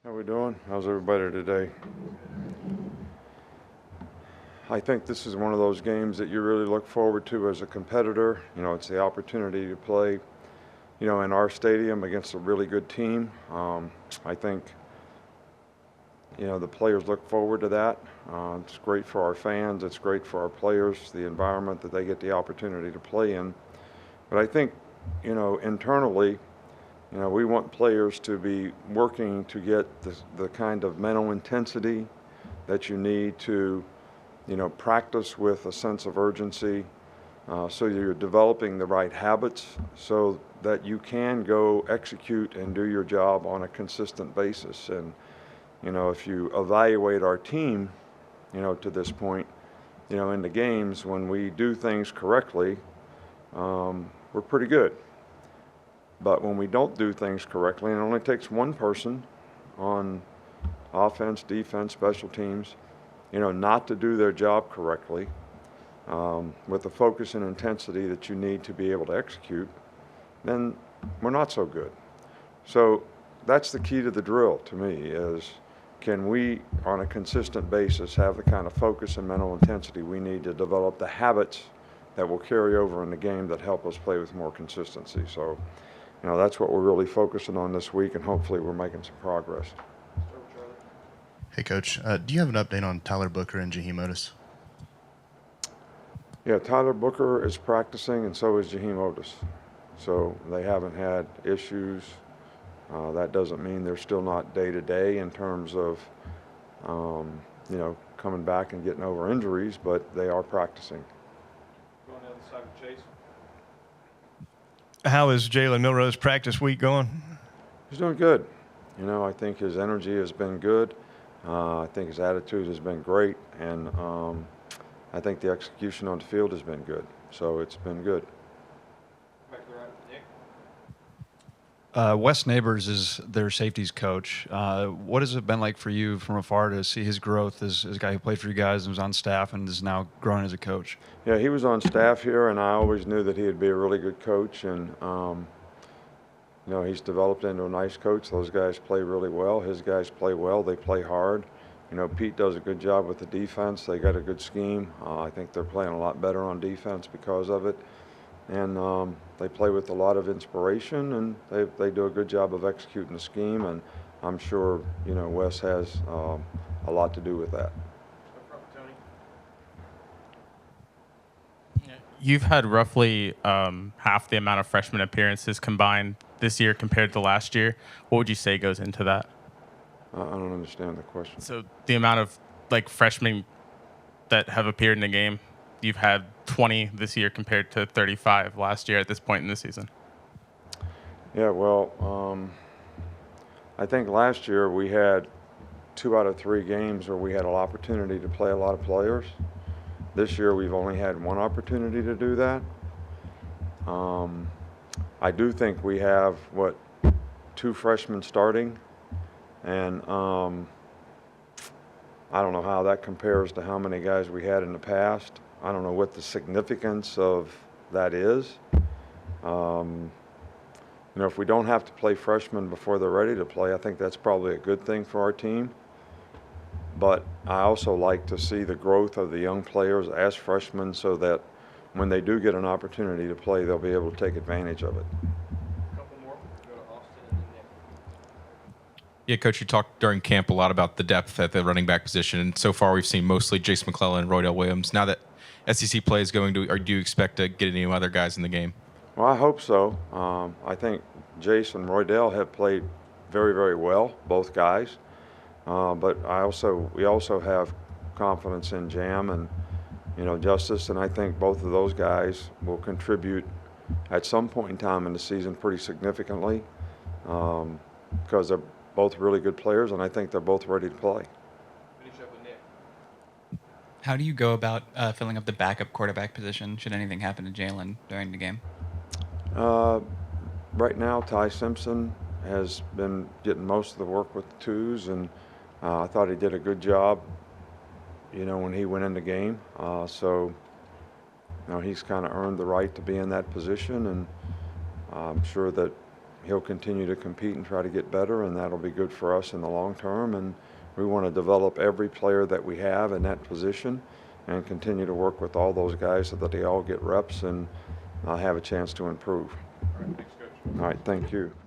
How we doing? How's everybody today? I think this is one of those games that you really look forward to as a competitor. It's the opportunity to play, in our stadium against a really good team. I think, the players look forward to that. It's great for our fans. It's great for our players, the environment that they get the opportunity to play in. But I think, internally, we want players to be working to get the kind of mental intensity that you need to, practice with a sense of urgency, so you're developing the right habits so that you can go execute and do your job on a consistent basis. And, if you evaluate our team, to this point, in the games, when we do things correctly, we're pretty good. But when we don't do things correctly, and it only takes one person on offense, defense, special teams, not to do their job correctly, with the focus and intensity that you need to be able to execute, then we're not so good. So that's the key to the drill to me is, can we, on a consistent basis, have the kind of focus and mental intensity we need to develop the habits that will carry over in the game that help us play with more consistency. So, that's what we're really focusing on this week, and hopefully we're making some progress. Hey, Coach. Do you have an update on Tyler Booker and Jaheim Otis? Yeah, Tyler Booker is practicing, and so is Jaheim Otis. So they haven't had issues. That doesn't mean they're still not day-to-day in terms of, coming back and getting over injuries, but they are practicing. Going to the other side of Chase. How is Jalen Milrose practice week going? He's doing good. I think his energy has been good. I think his attitude has been great, and I think the execution on the field has been good. So it's been good. Back to the right, Nick. Wes Neighbors is their safeties coach. What has it been like for you from afar to see his growth as a guy who played for you guys and was on staff and is now growing as a coach? Yeah, he was on staff here, and I always knew that he'd be a really good coach. And, he's developed into a nice coach. Those guys play really well. His guys play well. They play hard. Pete does a good job with the defense. They got a good scheme. I think they're playing a lot better on defense because of it. And they play with a lot of inspiration, and they do a good job of executing the scheme. And I'm sure, Wes has a lot to do with that. You've had roughly half the amount of freshman appearances combined this year compared to last year. What would you say goes into that? I don't understand the question. So the amount of freshmen that have appeared in the game, you've had 20 this year compared to 35 last year at this point in the season. Yeah, well, I think last year we had 2 out of 3 games where we had an opportunity to play a lot of players. This year we've only had 1 opportunity to do that. I do think we have, 2 freshmen starting, and I don't know how that compares to how many guys we had in the past. I don't know what the significance of that is. If we don't have to play freshmen before they're ready to play, I think that's probably a good thing for our team. But I also like to see the growth of the young players as freshmen so that when they do get an opportunity to play, they'll be able to take advantage of it. A couple more. Go to Austin and then Nick. Yeah, Coach, you talked during camp a lot about the depth at the running back position, and so far we've seen mostly Jace McClellan and Roydell Williams. Now that SEC play is going to, or do you expect to get any other guys in the game? Well, I hope so. I think Jace and Roydell have played very, very well, both guys. But we also have confidence in Jam and, Justice, and I think both of those guys will contribute at some point in time in the season pretty significantly, because they're both really good players, and I think they're both ready to play. Finish up with Nick. How do you go about filling up the backup quarterback position should anything happen to Jalen during the game? Right now, Ty Simpson has been getting most of the work with the twos, and I thought he did a good job, when he went in the game. So he's kind of earned the right to be in that position, and I'm sure that he'll continue to compete and try to get better, and that'll be good for us in the long term. And we want to develop every player that we have in that position and continue to work with all those guys so that they all get reps and have a chance to improve. All right, thanks, Coach. All right, thank you.